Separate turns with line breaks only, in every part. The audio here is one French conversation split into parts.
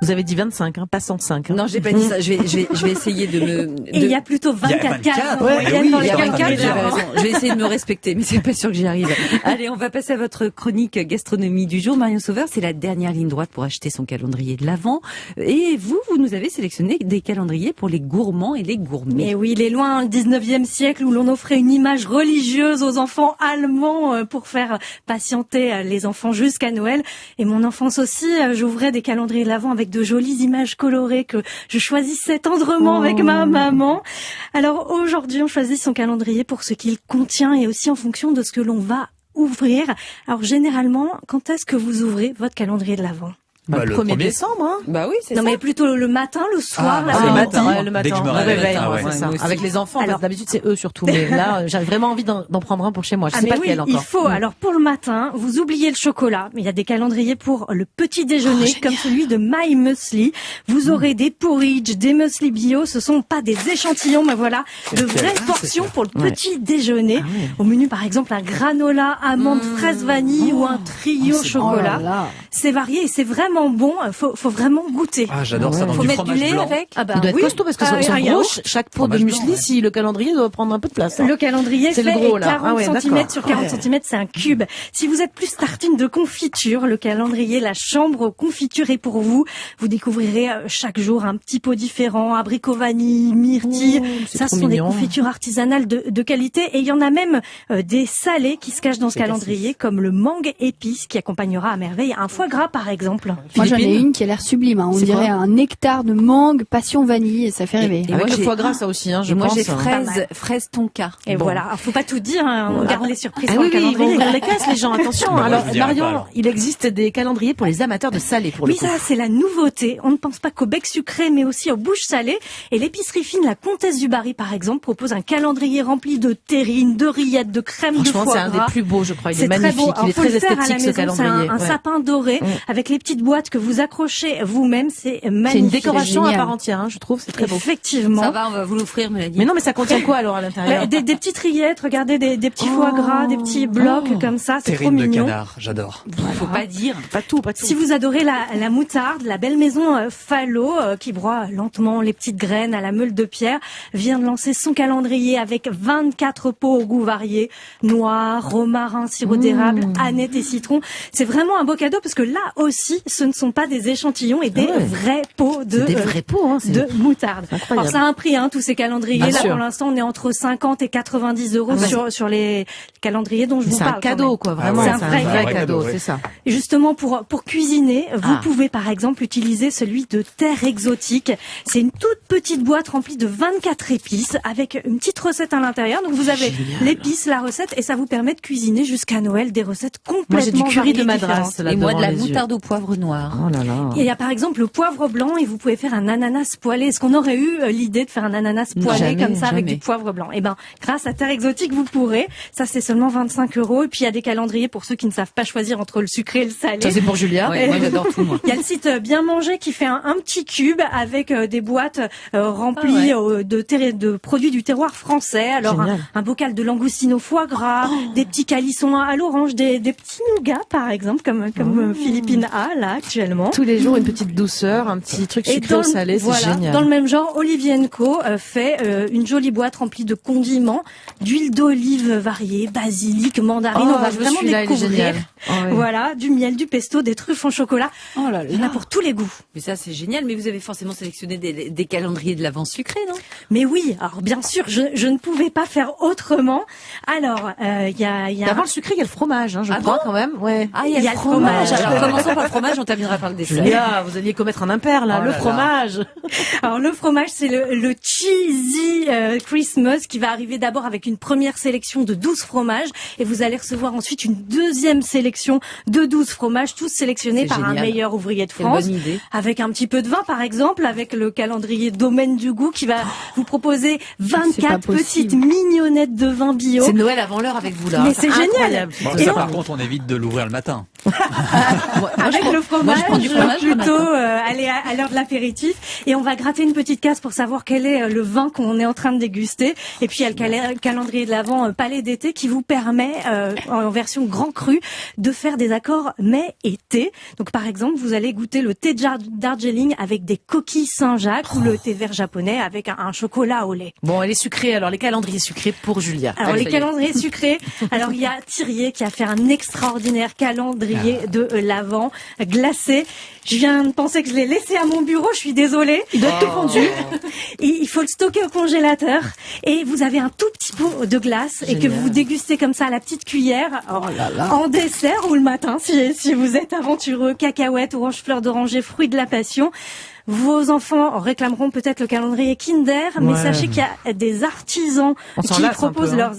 Vous avez dit 25, pas 105.
Non, j'ai pas dit ça. Je vais essayer de me...
Et il y a plutôt 24 cases.
Je vais essayer de me respecter, mais c'est pas sûr que j'y arrive. Allez, on va passer à votre chronique gastronomie du jour. Marion Sauveur, c'est la dernière ligne droite pour acheter son calendrier de l'Avent. Et vous nous avez sélectionné des calendriers pour les gourmands et les gourmets.
Et oui, il est loin, le 19e siècle où l'on offrait une image religieuse aux enfants allemands pour faire patienter les enfants jusqu'à Noël. Et mon enfance aussi, j'ouvrais des calendriers de l'Avent avec de jolies images colorées que je choisissais tendrement avec ma maman. Alors aujourd'hui, on choisit son calendrier pour ce qu'il contient et aussi en fonction de ce que l'on va ouvrir. Alors généralement, quand est-ce que vous ouvrez votre calendrier de l'Avent ?
Le 1er décembre, hein.
Bah oui, c'est
non,
ça.
mais plutôt le matin, le soir,
le matin.
Dès que je me réveille.
C'est ça. Avec les enfants, alors, d'habitude c'est eux surtout. Mais là, j'avais vraiment envie d'en prendre un pour chez moi. Je sais pas lequel encore.
Il faut. Alors pour le matin, vous oubliez le chocolat, mais il y a des calendriers pour le petit déjeuner, comme celui de My Muesli. Vous aurez des porridge, des muesli bio. Ce sont pas des échantillons, mais voilà, de vraies portions pour le petit déjeuner. Au menu, par exemple, un granola, amande, fraise, vanille ou un trio chocolat. C'est varié et c'est vraiment bon. Faut vraiment goûter.
Ah, j'adore ça. Dans
faut
du
mettre du lait
blanc.
avec.
Il doit être costaud parce que c'est gros. Chaque pot de muesli, si le calendrier doit prendre un peu de place.
Le calendrier fait
le gros, là.
40 cm sur 40 cm, c'est un cube. Si vous êtes plus tartine de confiture, le calendrier La Chambre Confiture est pour vous. Vous découvrirez chaque jour un petit pot différent, abricot vanille, myrtille. Ça, ce sont des confitures artisanales de qualité. Et il y en a même des salés qui se cachent dans ce calendrier, comme le mangue épice qui accompagnera à merveille un foie gras, par exemple.
Moi, j'en ai une qui a l'air sublime. On dirait un nectar de mangue, passion vanille, et ça fait rêver.
Et avec le foie gras, ça aussi, je pense.
Moi, j'ai fraise tonka.
Et voilà. Alors, faut pas tout dire, on garde les surprises
dans
le
calendrier.
calendrier.
Ils vont ouvrir les caisses, les gens, attention. Alors, Marion, il existe des calendriers pour les amateurs de salé, pour le coup.
Oui, ça, c'est la nouveauté. On ne pense pas qu'au bec sucré, mais aussi aux bouches salées. Et l'épicerie fine, la Comtesse du Barry, par exemple, propose un calendrier rempli de terrine, de rillettes, de crème de foie gras.
C'est un des plus beaux, je crois. Il est magnifique.
Très beau.
Il est très esthétique, ce calendrier.
C'est un sapin doré avec les petites boîtes que vous accrochez vous-même. C'est magnifique.
C'est une décoration à part entière, je trouve. C'est très beau.
Effectivement.
Ça va, on va vous l'offrir, Mélanie.
Mais non, mais ça contient quoi alors à l'intérieur?
Des petites rillettes, regardez, des petits foie gras, des petits blocs comme ça. C'est trop mignon.
Terrine de canard, j'adore.
Faut pas dire.
Pas tout.
Si vous adorez la moutarde, la belle maison Fallot, qui broie lentement les petites graines à la meule de pierre, vient de lancer son calendrier avec 24 pots au goût varié. Noir, romarin, sirop d'érable, aneth et citron. C'est vraiment un beau cadeau parce que là aussi, ce ne sont pas des échantillons et des vrais pots de moutarde. Alors ça a un prix, tous ces calendriers. Là, pour l'instant, on est entre 50 et 90 euros sur les calendriers dont je vous parle.
C'est un cadeau, quoi. Vraiment,
c'est un vrai
cadeau, c'est ça.
Et justement, pour cuisiner, vous pouvez par exemple utiliser celui de Terre Exotique. C'est une toute petite boîte remplie de 24 épices avec une petite recette à l'intérieur. Donc vous avez l'épice, la recette, et ça vous permet de cuisiner jusqu'à Noël des recettes complètement
variées. Moi, j'ai du curry de Madras.
Et moi, de la moutarde au poivre noir.
Oh là là.
Et il y a par exemple le poivre blanc et vous pouvez faire un ananas poêlé. Est-ce qu'on aurait eu l'idée de faire un ananas poêlé comme ça avec du poivre blanc? Eh ben, grâce à Terre Exotique, vous pourrez. Ça, c'est seulement 25 euros. Et puis, il y a des calendriers pour ceux qui ne savent pas choisir entre le sucré et le salé.
Ça, c'est pour Julia.
Ouais, moi, j'adore tout, moi.
Il y a le site Bien Manger qui fait un petit cube avec des boîtes remplies de produits du terroir français. Alors, un bocal de langoustine au foie gras, des petits calissons à l'orange, des petits nougats, par exemple, comme Philippine a, là, actuellement.
Tous les jours, une petite douceur, un petit truc sucré au salé, c'est génial.
Dans le même genre, Olivier & Co fait une jolie boîte remplie de condiments, d'huile d'olive variée, basilic, mandarine. On va vraiment découvrir. Voilà, du miel, du pesto, des truffes en chocolat.
Oh là là.
Il y en a pour tous les goûts.
Mais ça, c'est génial. Mais vous avez forcément sélectionné des calendriers de l'Avent sucré, non?
Mais oui. Alors, bien sûr, je ne pouvais pas faire autrement. Alors, il y a...
Avant le sucré, il y a le fromage, je crois, quand même. Ouais.
Ah, il y a le fromage.
Alors, commençons par le fromage, on terminera par le dessert.
Julia, vous alliez commettre un impair, là. Le fromage.
Alors, le fromage, c'est le cheesy Christmas qui va arriver d'abord avec une première sélection de 12 fromages et vous allez recevoir ensuite une deuxième sélection de 12 fromages, tous sélectionnés par un meilleur ouvrier de France.
Bonne idée.
Avec un petit peu de vin, par exemple, avec le calendrier Domaine du Goût qui va vous proposer 24 petites mignonnettes de vin bio.
C'est Noël avant l'heure avec vous, là.
Mais c'est génial.
Bon, ça, par contre, on évite de l'ouvrir le matin.
Avec le fromage,
je prends du fromage
plutôt aller à l'heure de l'apéritif. Et on va gratter une petite case pour savoir quel est le vin qu'on est en train de déguster. Et puis il y a le calendrier de l'Avent Palais d'été qui vous permet, en version grand cru, de faire des accords mai-été. Donc par exemple, vous allez goûter le thé Darjeeling avec des coquilles Saint-Jacques ou le thé vert japonais avec un chocolat au lait.
Bon, elle est sucrée, alors les calendriers sucrés pour Julia.
Alors les calendriers sucrés, alors il y a Thirier qui a fait un extraordinaire calendrier de l'Avent glacé. Je viens de penser que je l'ai laissé à mon bureau, je suis désolée.
Il doit être tout fondu.
Il faut le stocker au congélateur et vous avez un tout petit pot de glace. Génial. Et que vous dégustez comme ça à la petite cuillère en dessert ou le matin si vous êtes aventureux, cacahuètes, orange, fleur d'oranger, fruits de la passion. Vos enfants réclameront peut-être le calendrier Kinder, mais sachez qu'il y a des artisans qui proposent leurs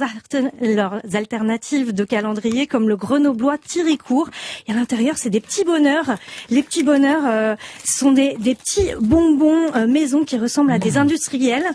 alternatives de calendrier, comme le grenoblois Thiricourt. Et à l'intérieur, c'est des petits bonheurs. Les petits bonheurs sont des petits bonbons maison qui ressemblent à des industriels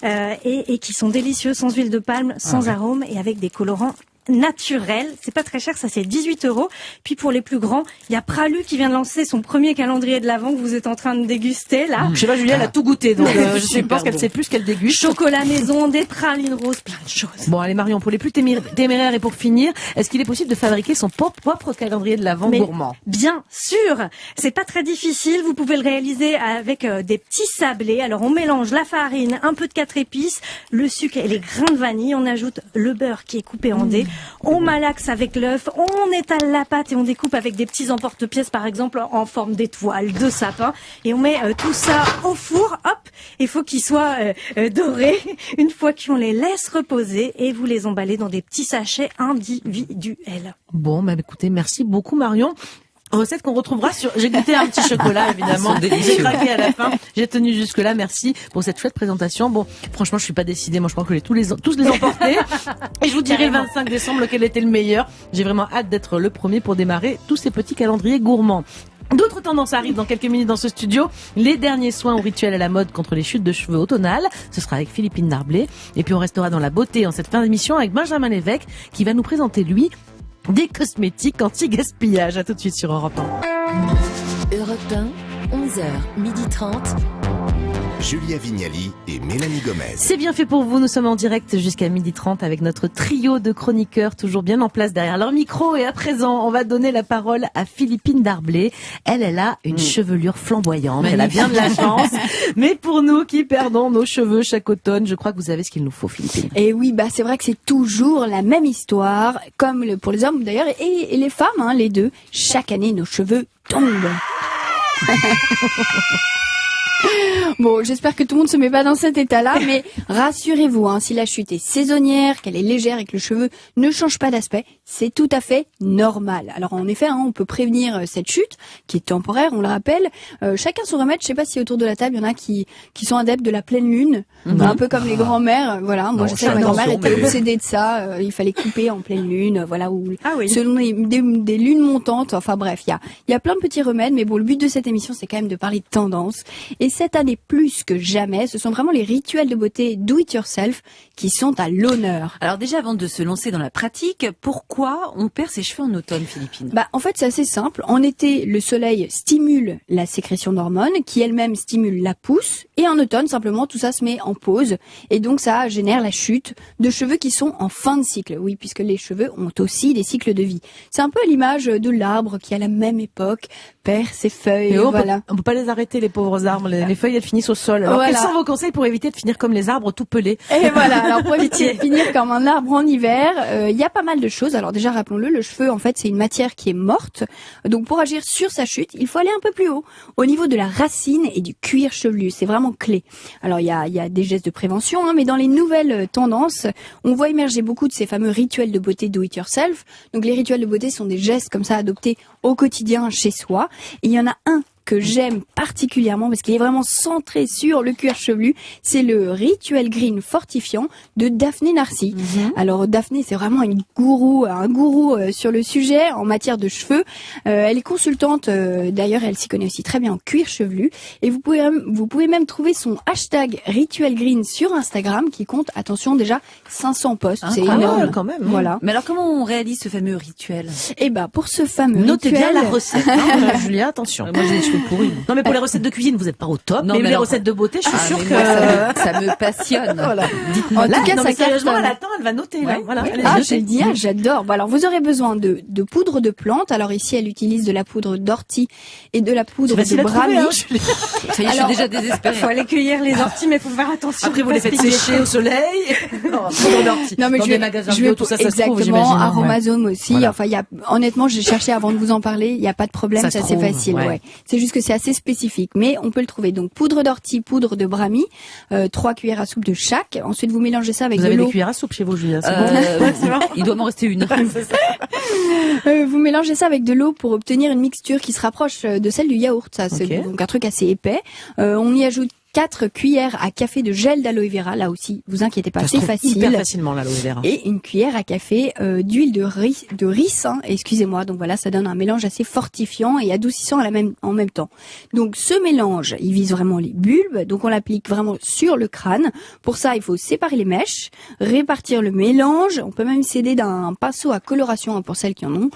et qui sont délicieux, sans huile de palme, sans arôme et avec des colorants naturel, c'est pas très cher, ça c'est 18 €. Puis pour les plus grands, il y a Pralu qui vient de lancer son premier calendrier de l'Avent que vous êtes en train de déguster là.
Je sais pas, Julia, elle a tout goûté, donc je pense qu'elle sait plus ce qu'elle déguste.
Chocolat maison, des pralines roses, plein de choses.
Bon, allez Marion, pour les plus téméraires et pour finir, est-ce qu'il est possible de fabriquer son propre calendrier de l'Avent gourmand?
Bien sûr, c'est pas très difficile, vous pouvez le réaliser avec des petits sablés. Alors on mélange la farine, un peu de 4 épices, le sucre et les grains de vanille, on ajoute le beurre qui est coupé en dés. On malaxe avec l'œuf, on étale la pâte et on découpe avec des petits emporte-pièces, par exemple en forme d'étoile, de sapin. Et on met tout ça au four, hop, il faut qu'ils soient dorés. Une fois qu'on les laisse reposer et vous les emballez dans des petits sachets individuels.
Bon, bah écoutez, merci beaucoup Marion. Recette qu'on retrouvera sur... J'ai goûté un petit chocolat, évidemment. J'ai craqué à la fin. J'ai tenu jusque-là. Merci pour cette chouette présentation. Bon, franchement, je suis pas décidée. Moi, je pense que tous les emporter. Et je vous dirai le 25 décembre lequel était le meilleur. J'ai vraiment hâte d'être le premier pour démarrer tous ces petits calendriers gourmands. D'autres tendances arrivent dans quelques minutes dans ce studio. Les derniers soins ou rituels à la mode contre les chutes de cheveux automnales. Ce sera avec Philippine Darblé. Et puis, on restera dans la beauté en cette fin d'émission avec Benjamin Lévesque qui va nous présenter, lui, des cosmétiques anti-gaspillage. À tout de suite sur Europe
1. Europe 1, 11h, 12h30.
Julia Vignali et Mélanie Gomez.
C'est bien fait pour vous, nous sommes en direct jusqu'à 12h30 avec notre trio de chroniqueurs toujours bien en place derrière leur micro. Et à présent, on va donner la parole à Philippine Darblé. Elle a une chevelure flamboyante, elle a bien de la chance. Mais pour nous qui perdons nos cheveux chaque automne, je crois que vous avez ce qu'il nous faut, Philippine.
Et oui, c'est vrai que c'est toujours la même histoire, comme pour les hommes d'ailleurs, et les femmes, les deux. Chaque année, nos cheveux tombent. Bon, j'espère que tout le monde se met pas dans cet état-là, mais rassurez-vous, si la chute est saisonnière, qu'elle est légère et que le cheveu ne change pas d'aspect, c'est tout à fait normal. Alors en effet, on peut prévenir cette chute, qui est temporaire, on le rappelle. Chacun son remède. Je sais pas si autour de la table, il y en a qui sont adeptes de la pleine lune, un peu comme les grands-mères. Voilà, moi je sais que ma grand-mère était obsédée de ça. Il fallait couper en pleine lune, ou selon des lunes montantes. Enfin bref, il y a plein de petits remèdes, mais bon, le but de cette émission, c'est quand même de parler de tendance. Et cette année, plus que jamais, ce sont vraiment les rituels de beauté do-it-yourself qui sont à l'honneur.
Alors déjà, avant de se lancer dans la pratique, pourquoi on perd ses cheveux en automne, Philippine ?
En fait, c'est assez simple. En été, le soleil stimule la sécrétion d'hormones qui elle-même stimule la pousse. Et en automne, simplement, tout ça se met en pause. Et donc, ça génère la chute de cheveux qui sont en fin de cycle. Oui, puisque les cheveux ont aussi des cycles de vie. C'est un peu à l'image de l'arbre qui, à la même époque, perd ses feuilles. Et voilà.
On peut pas les arrêter, les pauvres arbres. Les feuilles, elles finissent au sol. Alors, quels sont vos conseils pour éviter de finir comme les arbres tout pelés ?
Et voilà. Alors, pour éviter de finir comme un arbre en hiver, il y a pas mal de choses. Alors déjà, rappelons-le, le cheveu, en fait, c'est une matière qui est morte. Donc, pour agir sur sa chute, il faut aller un peu plus haut, au niveau de la racine et du cuir chevelu. C'est vraiment clé. Alors, il y a des gestes de prévention, mais dans les nouvelles tendances, on voit émerger beaucoup de ces fameux rituels de beauté do-it-yourself. Donc, les rituels de beauté sont des gestes comme ça adoptés au quotidien chez soi. Et il y en a un que j'aime particulièrement parce qu'il est vraiment centré sur le cuir chevelu, c'est le Rituel Green Fortifiant de Daphné Narcy. Alors Daphné, c'est vraiment un gourou sur le sujet en matière de cheveux. Elle est consultante, d'ailleurs elle s'y connaît aussi très bien en cuir chevelu. Et vous pouvez même trouver son hashtag Rituel Green sur Instagram qui compte, attention, déjà 500 posts. C'est énorme
quand même.
Voilà.
Mais alors comment on réalise ce fameux rituel?
Et bah pour ce fameux
Notez
rituel,
bien la recette, Julia, attention.
Moi j'ai les cheveux pourris.
Non mais pour les recettes de cuisine, vous n'êtes pas au top.
Non,
mais
mais
les
alors-
recettes de beauté, je suis sûre
mais
que...
moi, ça me passionne.
Voilà.
en tout cas
non,
ça
mais sérieusement,
cartonne.
elle attend, elle va noter. Là.
Ouais.
Voilà.
Oui.
Allez,
Ah,
notez.
je le dis, j'adore. Bon, alors, vous aurez besoin de poudre de plante. Alors ici, elle utilise de la poudre d'ortie et de la
C'est
poudre
facile
de
à trouver,
brahmi.
hein, Julia.
Ça y est, je suis déjà désespérée.
Faut aller cueillir les orties, mais faut faire attention.
Après, vous les faites sécher au soleil. Non, poudre d'ortie.
Non, mais
Dans
je
des
vais,
magasins
je
bio,
vais
tout ça se trouve,
exactement,
j'imagine. hein, ouais.
Aromazone aussi.
Voilà.
Enfin, honnêtement, j'ai cherché avant de vous en parler. Il n'y a pas de problème,
Ça
c'est
se
assez
trouve,
facile.
ouais.
Ouais. C'est juste que c'est assez spécifique, mais on peut le trouver. Donc, poudre d'ortie, poudre de brahmi, 3 cuillères à soupe de chaque. Ensuite, vous mélangez ça avec
Vous
de
avez des
l'eau.
cuillères à soupe chez vous, Julia. C'est bon.
Il doit m'en rester une.
Vous mélangez ça avec de l'eau pour obtenir une mixture qui se rapproche de celle du yaourt. Ça, c'est
Ok.
donc un truc assez épais. On y ajoute 4 cuillères à café de gel d'aloe vera. Là aussi, vous inquiétez pas,
Ça se
c'est
trouve
facile.
hyper facilement, l'aloe vera.
Et une cuillère à café d'huile de ricin, excusez-moi. Donc voilà, ça donne un mélange assez fortifiant et adoucissant en même temps. Donc ce mélange, il vise vraiment les bulbes, donc on l'applique vraiment sur le crâne. Pour ça, il faut séparer les mèches, répartir le mélange. On peut même s'aider d'un pinceau à coloration hein, pour celles qui en ont.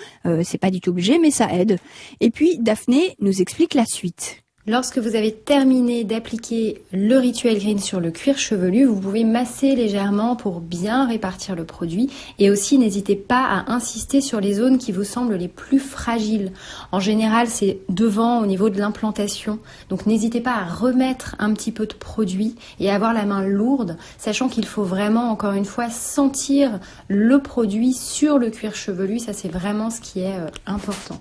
C'est pas du tout obligé, mais ça aide. Et puis Daphné nous explique la suite.
Lorsque vous avez terminé d'appliquer le Rituel Green sur le cuir chevelu, vous pouvez masser légèrement pour bien répartir le produit et aussi n'hésitez pas à insister sur les zones qui vous semblent les plus fragiles. En général, c'est devant au niveau de l'implantation. Donc n'hésitez pas à remettre un petit peu de produit et à avoir la main lourde, sachant qu'il faut vraiment, encore une fois, sentir le produit sur le cuir chevelu. Ça, c'est vraiment ce qui est important.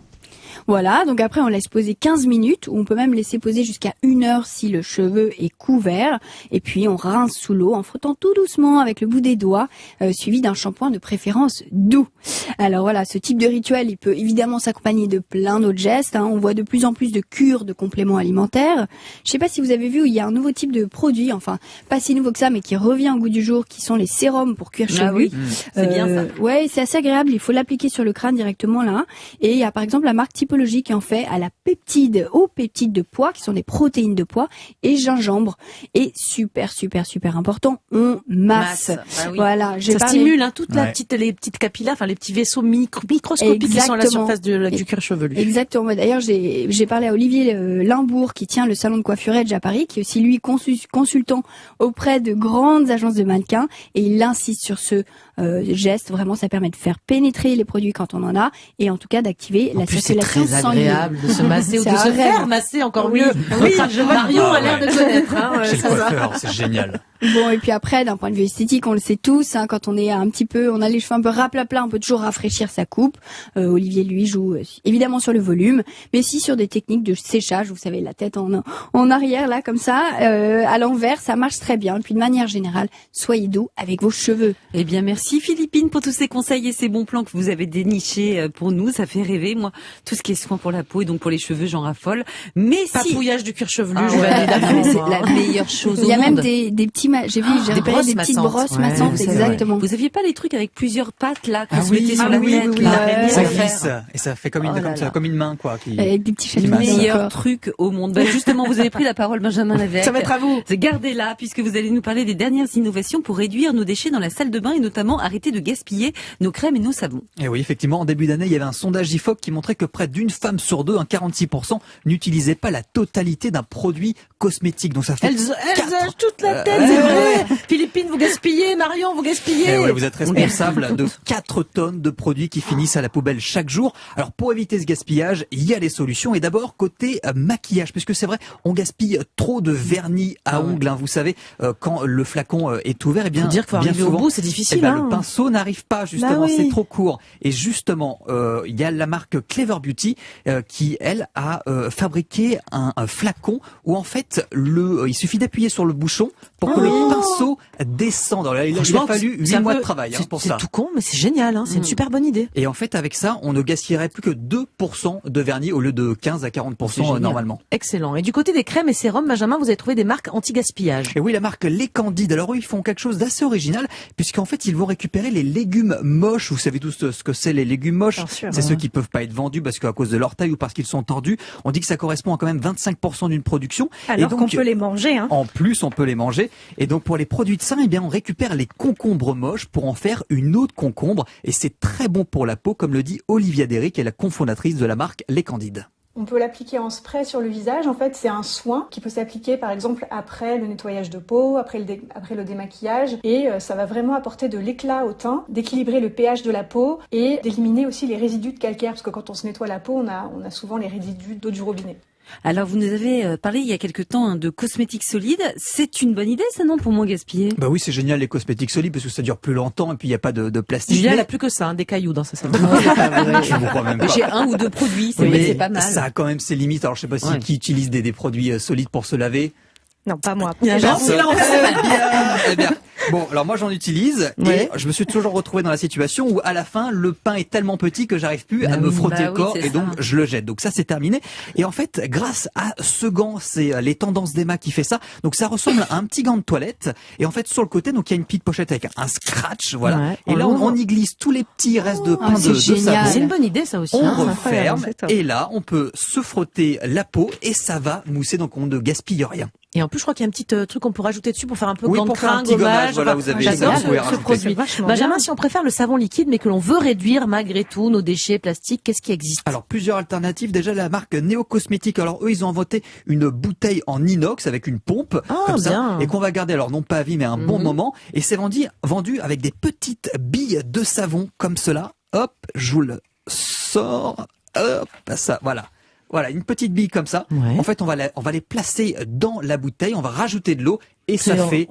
Voilà, donc après on laisse poser 15 minutes, ou on peut même laisser poser jusqu'à 1 heure si le cheveu est couvert, et puis on rince sous l'eau en frottant tout doucement avec le bout des doigts, suivi d'un shampoing de préférence doux. Alors voilà, ce type de rituel, il peut évidemment s'accompagner de plein d'autres gestes, hein. On voit de plus en plus de cures de compléments alimentaires. Je sais pas si vous avez vu, il y a un nouveau type de produit, enfin pas si nouveau que ça, mais qui revient au goût du jour, qui sont les sérums pour cuir chevelu.
Ah oui, c'est bien ça.
Ouais, c'est assez agréable, il faut l'appliquer sur le crâne directement là, et il y a par exemple la marque Typologie qui en fait à la peptide, aux peptides de pois, qui sont des protéines de pois, et gingembre. Et super important, on masse.
Bah oui.
Voilà, j'ai
Ça
parlé-
stimule hein, toute
Ouais.
les petites capillaires, enfin les petits vaisseaux microscopiques qui sont à la
Exactement.
surface du cuir chevelu.
Exactement. D'ailleurs, j'ai parlé à Olivier Limbourg qui tient le salon de coiffure Edge à Paris, qui est aussi lui consultant auprès de grandes agences de mannequins, et il insiste sur ce geste. Vraiment, ça permet de faire pénétrer les produits quand on en a, et en tout cas d'activer la
En plus, c'est
circulation
très
sanguine.
agréable de se masser ou de
C'est
se
un
faire
rêve.
masser encore mieux. Oui, Marion a l'air de connaître. Hein,
Chez le
ça va.
coiffeur, c'est génial.
Bon, et puis après, d'un point de vue esthétique, on le sait tous, hein, quand on est un petit peu, on a les cheveux un peu raplapla, on peut toujours rafraîchir sa coupe. Olivier, lui, joue évidemment sur le volume, mais aussi sur des techniques de séchage. Vous savez, la tête en arrière, là, comme ça, à l'envers, ça marche très bien. Et puis, de manière générale, soyez doux avec vos cheveux.
Eh bien, merci Philippine pour tous ces conseils et ces bons plans que vous avez dénichés pour nous. Ça fait rêver. Moi, tout ce qui est soin pour la peau et donc pour les cheveux, j'en raffole. Mais si...
Papouillage du cuir chevelu,
Ah
je vais aller
ouais,
d'accord.
mais c'est
moi.
la meilleure chose
Il
au
y a même
monde.
des petits, j'ai
des
repéré
brosses
des petites
massantes.
brosses
Ouais,
massantes,
c'est
exactement.
Vous aviez pas les trucs avec plusieurs pattes là qu'on
Ah
se
oui,
mettait sur
ah
la
oui,
tête
oui, oui.
là,
Ça
à faire.
glisse et ça fait comme
Oh là là.
comme une main quoi.
Avec des petits
Qui
Le
cheveux.
masse.
meilleur truc au monde. Bah, justement, vous avez pris la parole, Benjamin Lavec.
Ça va être à vous.
Gardez-la, puisque vous allez nous parler des dernières innovations pour réduire nos déchets dans la salle de bain et notamment arrêter de gaspiller nos crèmes et nos savons.
Et oui, effectivement, en début d'année, il y avait un sondage IFOP qui montrait que près d'une femme sur deux, 46%, n'utilisait pas la totalité d'un produit cosmétique. Donc ça fait
Elles
quatre.
ont toute la tête, c'est vrai. Philippine, vous gaspillez. Marion, vous gaspillez.
Et ouais, vous êtes responsable de 4 tonnes de produits qui finissent à la poubelle chaque jour. Alors pour éviter ce gaspillage, il y a des solutions. Et d'abord côté maquillage, puisque c'est vrai, on gaspille trop de vernis à ongles. Hein, vous savez, quand le flacon est ouvert, et bien,
Faut dire qu'il faut
bien
arriver
souvent,
au bout, c'est difficile.
eh ben,
hein.
le pinceau n'arrive pas justement,
Bah oui.
c'est trop court. Et justement, il y a la marque Clever Beauty qui, elle, a fabriqué un flacon où en fait, il suffit d'appuyer sur le bouchon pour que le pinceau descend. Alors, il a fallu 8 mois de travail pour ça.
C'est tout con, mais c'est génial. C'est une super bonne idée.
Et en fait, avec ça, on ne gaspillerait plus que 2% de vernis au lieu de 15 à 40% normalement.
Excellent. Et du côté des crèmes et sérums, Benjamin, vous avez trouvé des marques anti-gaspillage.
Et oui, la marque Les Candides. Alors eux, ils font quelque chose d'assez original, puisqu'en fait, ils vont récupérer les légumes moches. Vous savez tous ce que c'est, les légumes moches. C'est ceux qui peuvent pas être vendus parce qu'à cause de leur taille ou parce qu'ils sont tordus. On dit que ça correspond à quand même 25% d'une production.
Alors
et donc,
qu'on peut les manger, hein.
En plus, on peut les manger. Et donc, pour les produits de ça, eh bien, on récupère les concombres moches pour en faire une eau de concombre. Et c'est très bon pour la peau, comme le dit Olivia Derry, qui est la cofondatrice de la marque Les Candides.
On peut l'appliquer en spray sur le visage. En fait, c'est un soin qui peut s'appliquer par exemple après le nettoyage de peau, après le démaquillage. Et ça va vraiment apporter de l'éclat au teint, d'équilibrer le pH de la peau et d'éliminer aussi les résidus de calcaire. Parce que quand on se nettoie la peau, on a souvent les résidus d'eau du robinet.
Alors, vous nous avez parlé il y a quelque temps de cosmétiques solides. C'est une bonne idée, ça, non, pour moins gaspiller?
Bah oui, c'est génial les cosmétiques solides parce que ça dure plus longtemps et puis il n'y a pas de plastique.
Julia, elle a plus que ça, des cailloux dans sa salle.
Je vous crois même pas.
J'ai 1 ou 2 produits, c'est pas mal.
Ça a quand même ses limites. Alors je sais pas si qui utilise des produits solides pour se laver.
Non, pas moi.
Eh bien, bon, alors moi j'en utilise et je me suis toujours retrouvé dans la situation où à la fin le pain est tellement petit que j'arrive plus à me frotter le corps et donc je le jette. Donc ça c'est terminé. Et en fait, grâce à ce gant, c'est les tendances d'Emma qui fait ça. Donc ça ressemble à un petit gant de toilette et en fait sur le côté donc il y a une petite pochette avec un scratch, voilà. Ouais, et là on y glisse tous les petits restes de pain de savon.
C'est une bonne idée ça aussi.
On referme et là on peut se frotter la peau et ça va mousser donc on ne gaspille rien.
Et en plus, je crois qu'il y a un petit truc qu'on peut rajouter dessus pour faire un peu gant de
pour faire
crin,
un petit gommage.
Voilà,
vous avez
j'adore ce
produit.
Benjamin, si on préfère le savon liquide, mais que l'on veut réduire malgré tout nos déchets plastiques, qu'est-ce qui existe?
Alors, plusieurs alternatives. Déjà, la marque Néo Cosmétique. Alors, eux, ils ont inventé une bouteille en inox avec une pompe, comme ça, et qu'on va garder, alors non pas à vie, mais un bon moment. Et c'est vendu avec des petites billes de savon, comme cela. Hop, je vous le sors. Hop, ça, voilà. Voilà, une petite bille comme ça. Ouais. En fait, on va les placer dans la bouteille, on va rajouter de l'eau et ça fait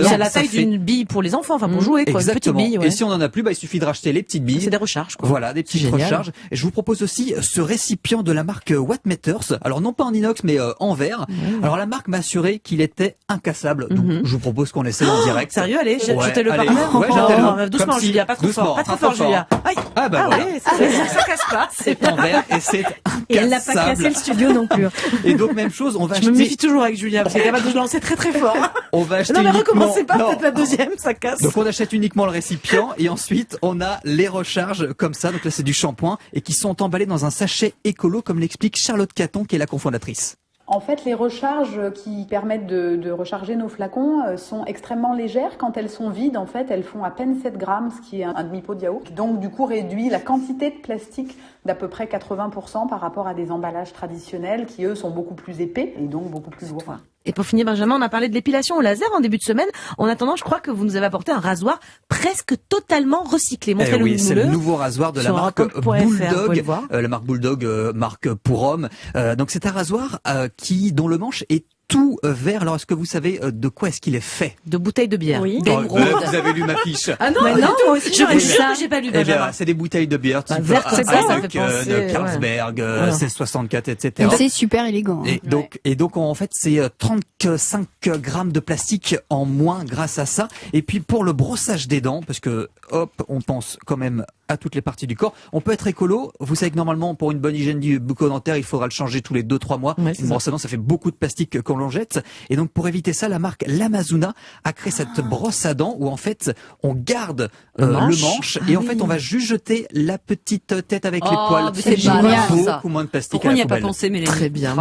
c'est la taille d'une bille pour les enfants, enfin pour jouer quoi,
exactement.
Une petite bille.
Et si on en a plus, il suffit de racheter les petites billes.
C'est des recharges quoi.
Voilà, des petites recharges. Et je vous propose aussi ce récipient de la marque Wattmetters. Alors non pas en inox mais en verre. Alors la marque m'a assuré qu'il était incassable. Donc je vous propose qu'on essaie en direct.
Sérieux, allez, jetez-le par terre.
Ouais, jetez-le.
Doucement Julia, pas trop fort. Pas trop fort Julia.
Ah bah voilà.
Ça casse pas.
C'est en verre et c'est incassable.
Et elle n'a pas cassé le studio non plus.
Et donc même chose, on va acheter.
Je me méfie toujours avec Julia parce qu'elle est capable de se lancer très très fort.
On va acheter.
Non mais recommencez pas, peut-être la deuxième, ça casse.
Donc on achète uniquement le récipient et ensuite on a les recharges comme ça. Donc là c'est du shampoing et qui sont emballés dans un sachet écolo comme l'explique Charlotte Caton qui est la cofondatrice.
En fait, les recharges qui permettent de recharger nos flacons sont extrêmement légères. Quand elles sont vides, en fait, elles font à peine 7 grammes, ce qui est un demi-pot de yaourt. Donc, du coup, réduit la quantité de plastique d'à peu près 80% par rapport à des emballages traditionnels qui, eux, sont beaucoup plus épais et donc beaucoup plus lourds.
Et pour finir, Benjamin, on a parlé de l'épilation au laser en début de semaine. En attendant, je crois que vous nous avez apporté un rasoir presque totalement recyclé. Montrez-le nous.
C'est le nouveau rasoir de la marque Bulldog. La marque Bulldog, marque pour hommes. Donc c'est un rasoir dont le manche est tout vert. Alors, est-ce que vous savez de quoi est-ce qu'il est fait?
De bouteilles de bière.
Oui.
Vous avez lu ma fiche.
Ah non, moi aussi j'aurais lu ça. J'ai pas lu.
Eh bien, c'est des bouteilles de bière type Carlsberg, 1664, etc.
C'est super élégant.
Et donc, en fait, c'est 35 grammes de plastique en moins grâce à ça. Et puis, pour le brossage des dents, parce que, on pense quand même à toutes les parties du corps. On peut être écolo. Vous savez que normalement, pour une bonne hygiène du bucco-dentaire, il faudra le changer tous les 2-3 mois. Ouais, une brosse à dents, ça fait beaucoup de plastique qu'on l'on jette. Et donc, pour éviter ça, la marque Lamazuna a créé cette brosse à dents où, en fait, on garde le manche et en fait, on va juste jeter la petite tête avec les poils.
C'est génial,
beaucoup moins de plastique.
Pourquoi on n'y a pas pensé, Mélanie?
Très bien.